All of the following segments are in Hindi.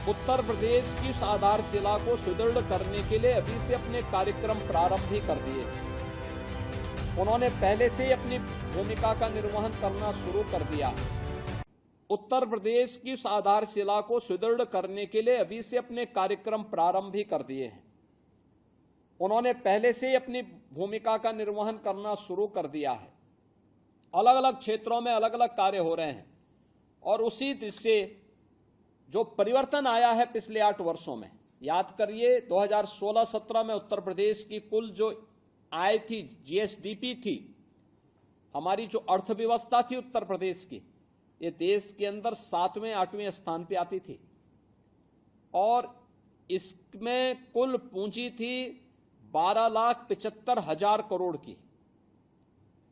उत्तर प्रदेश की उस आधारशिला को सुदृढ़ करने के लिए अभी से अपने कार्यक्रम प्रारंभ भी कर दिए। उन्होंने पहले से ही अपनी भूमिका का निर्वहन करना शुरू कर दिया। उत्तर प्रदेश की उस आधारशिला को सुदृढ़ करने के लिए अभी से अपने कार्यक्रम प्रारंभ भी कर दिए हैं। उन्होंने पहले से ही अपनी भूमिका का निर्वहन करना शुरू कर दिया है। अलग अलग क्षेत्रों में अलग अलग कार्य हो रहे हैं और उसी से जो परिवर्तन आया है पिछले 8 वर्षों में, याद करिए 2016-17 में उत्तर प्रदेश की कुल जो आय थी, जीएसडीपी थी, हमारी जो अर्थव्यवस्था थी उत्तर प्रदेश की, ये देश के अंदर 7वें 8वें स्थान पे आती थी और इसमें कुल पूंजी थी 12,75,000 करोड़ की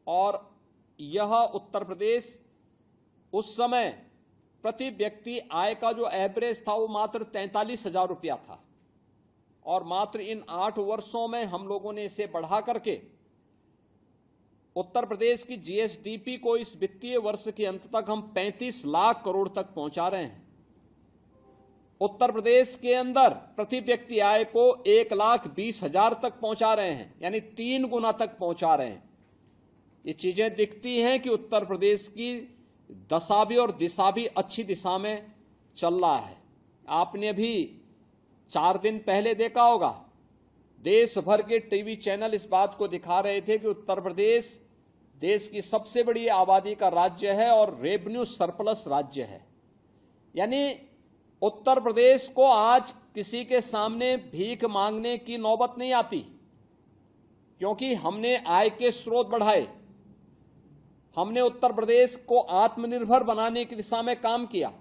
और यह उत्तर प्रदेश उस समय प्रति व्यक्ति आय का जो एवरेज था वो मात्र 43,000 रुपया था और मात्र इन 8 वर्षों में हम लोगों ने इसे बढ़ा करके उत्तर प्रदेश की जीएसडीपी को इस वित्तीय वर्ष के अंत तक हम 35 लाख करोड़ तक पहुंचा रहे हैं। उत्तर प्रदेश के अंदर प्रति व्यक्ति आय को 1,20,000 तक पहुंचा रहे हैं, यानी 3 गुना तक पहुंचा रहे हैं। ये चीजें दिखती हैं कि उत्तर प्रदेश की दशा भी और दिशा भी अच्छी दिशा में चल रहा है। आपने भी 4 दिन पहले देखा होगा, देश भर के टीवी चैनल इस बात को दिखा रहे थे कि उत्तर प्रदेश देश की सबसे बड़ी आबादी का राज्य है और रेवेन्यू सरप्लस राज्य है। यानी उत्तर प्रदेश को आज किसी के सामने भीख मांगने की नौबत नहीं आती, क्योंकि हमने आय के स्रोत बढ़ाए, हमने उत्तर प्रदेश को आत्मनिर्भर बनाने की दिशा में काम किया,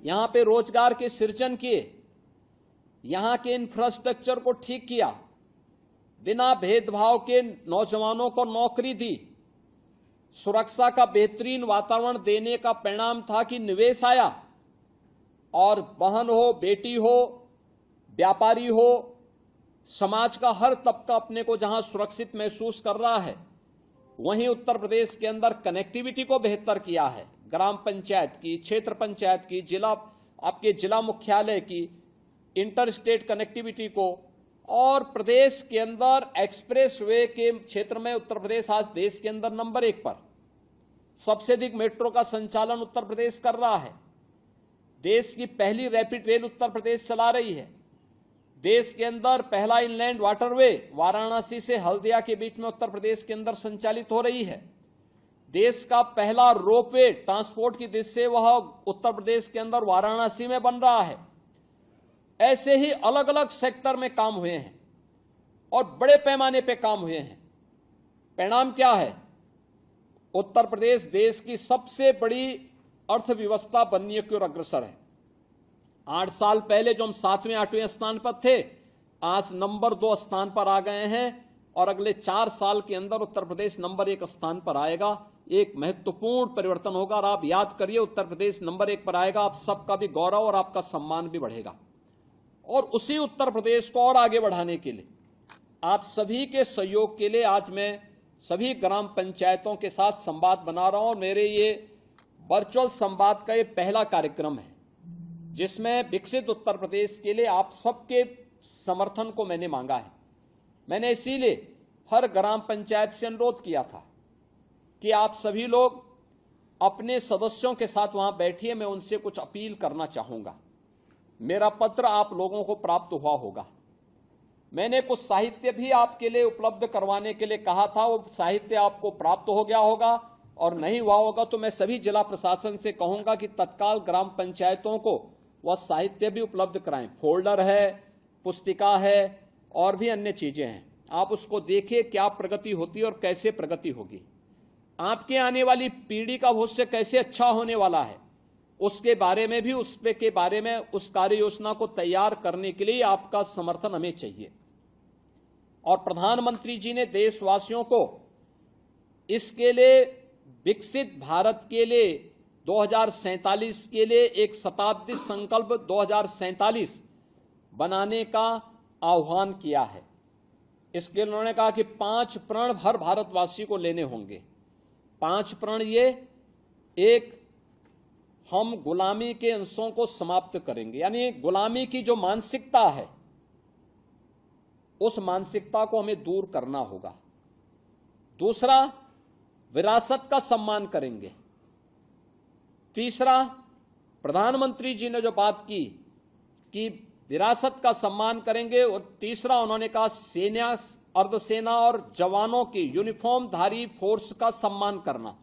यहां पे रोजगार के सृजन किए, यहां के इंफ्रास्ट्रक्चर को ठीक किया, बिना भेदभाव के नौजवानों को नौकरी दी, सुरक्षा का बेहतरीन वातावरण देने का परिणाम था कि निवेश आया और बहन हो, बेटी हो, व्यापारी हो, समाज का हर तबका अपने को जहां सुरक्षित महसूस कर रहा है, वहीं उत्तर प्रदेश के अंदर कनेक्टिविटी को बेहतर किया है। ग्राम पंचायत की, क्षेत्र पंचायत की, आपके जिला मुख्यालय की, इंटर स्टेट कनेक्टिविटी को और प्रदेश के अंदर एक्सप्रेस वे के क्षेत्र में उत्तर प्रदेश आज देश के अंदर नंबर 1 पर, सबसे अधिक मेट्रो का संचालन उत्तर प्रदेश कर रहा है। देश की पहली रैपिड रेल उत्तर प्रदेश चला रही है। देश के अंदर पहला इनलैंड वाटरवे वाराणसी से हल्दिया के बीच में उत्तर प्रदेश के अंदर संचालित हो रही है। देश का पहला रोपवे ट्रांसपोर्ट की दृष्टि से वह उत्तर प्रदेश के अंदर वाराणसी में बन रहा है। ऐसे ही अलग अलग सेक्टर में काम हुए हैं और बड़े पैमाने पे काम हुए हैं। परिणाम क्या है? उत्तर प्रदेश देश की सबसे बड़ी अर्थव्यवस्था बनने की ओर अग्रसर है। 8 साल पहले जो हम 7वें 8वें स्थान पर थे, आज नंबर 2 स्थान पर आ गए हैं और अगले 4 साल के अंदर उत्तर प्रदेश नंबर 1 स्थान पर आएगा। एक महत्वपूर्ण परिवर्तन होगा और आप याद करिए, उत्तर प्रदेश नंबर 1 पर आएगा, आप सबका भी गौरव और आपका सम्मान भी बढ़ेगा। और उसी उत्तर प्रदेश को और आगे बढ़ाने के लिए आप सभी के सहयोग के लिए आज मैं सभी ग्राम पंचायतों के साथ संवाद बना रहा हूं और मेरे ये वर्चुअल संवाद का ये पहला कार्यक्रम है जिसमें विकसित उत्तर प्रदेश के लिए आप सबके समर्थन को मैंने मांगा है। मैंने इसीलिए हर ग्राम पंचायत से अनुरोध किया था कि आप सभी लोग अपने सदस्यों के साथ वहां बैठिए, मैं उनसे कुछ अपील करना चाहूंगा। मेरा पत्र आप लोगों को प्राप्त हुआ होगा। मैंने कुछ साहित्य भी आपके लिए उपलब्ध करवाने के लिए कहा था, वो साहित्य आपको प्राप्त हो गया होगा और नहीं हुआ होगा तो मैं सभी जिला प्रशासन से कहूंगा कि तत्काल ग्राम पंचायतों को वह साहित्य भी उपलब्ध कराएं। फोल्डर है, पुस्तिका है और भी अन्य चीजें हैं, आप उसको देखिए क्या प्रगति होती है और कैसे प्रगति होगी। आपके आने वाली पीढ़ी का भविष्य कैसे अच्छा होने वाला है उसके बारे में भी, के बारे में उस कार्य योजना को तैयार करने के लिए आपका समर्थन हमें चाहिए। और प्रधानमंत्री जी ने देशवासियों को इसके लिए विकसित भारत के लिए 2047 के लिए एक शताब्दी संकल्प 2047 बनाने का आह्वान किया है। इसके लिए उन्होंने कहा कि 5 प्रण हर भारतवासी को लेने होंगे। 5 प्रण ये: एक, हम गुलामी के अंशों को समाप्त करेंगे, यानी गुलामी की जो मानसिकता है उस मानसिकता को हमें दूर करना होगा। दूसरा, विरासत का सम्मान करेंगे। तीसरा, प्रधानमंत्री जी ने जो बात की कि विरासत का सम्मान करेंगे, और तीसरा उन्होंने कहा सेना, अर्धसेना और जवानों की यूनिफॉर्मधारी फोर्स का सम्मान करना,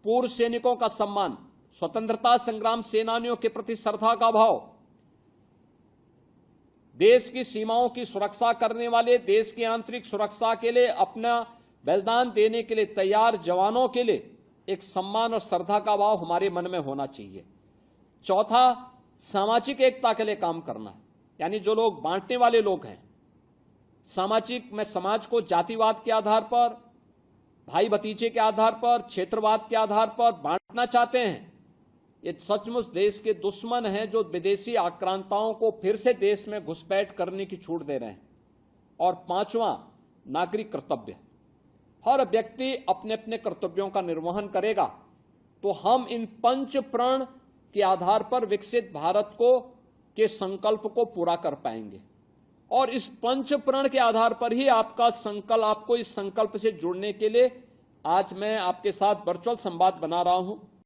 पूर्व सैनिकों का सम्मान, स्वतंत्रता संग्राम सेनानियों के प्रति श्रद्धा का भाव, देश की सीमाओं की सुरक्षा करने वाले, देश की आंतरिक सुरक्षा के लिए अपना बलिदान देने के लिए तैयार जवानों के लिए एक सम्मान और श्रद्धा का भाव हमारे मन में होना चाहिए। चौथा, सामाजिक एकता के लिए काम करना, यानी जो लोग बांटने वाले लोग हैं, सामाजिक में समाज को जातिवाद के आधार पर, भाई भतीजे के आधार पर, क्षेत्रवाद के आधार पर बांटना चाहते हैं, ये सचमुच देश के दुश्मन हैं जो विदेशी आक्रांताओं को फिर से देश में घुसपैठ करने की छूट दे रहे हैं। और पांचवां, नागरिक कर्तव्य। हर व्यक्ति अपने अपने कर्तव्यों का निर्वहन करेगा तो हम इन पंच प्रण के आधार पर विकसित भारत को के संकल्प को पूरा कर पाएंगे। और इस पंच प्रण के आधार पर ही आपको इस संकल्प से जुड़ने के लिए आज मैं आपके साथ वर्चुअल संवाद बना रहा हूं।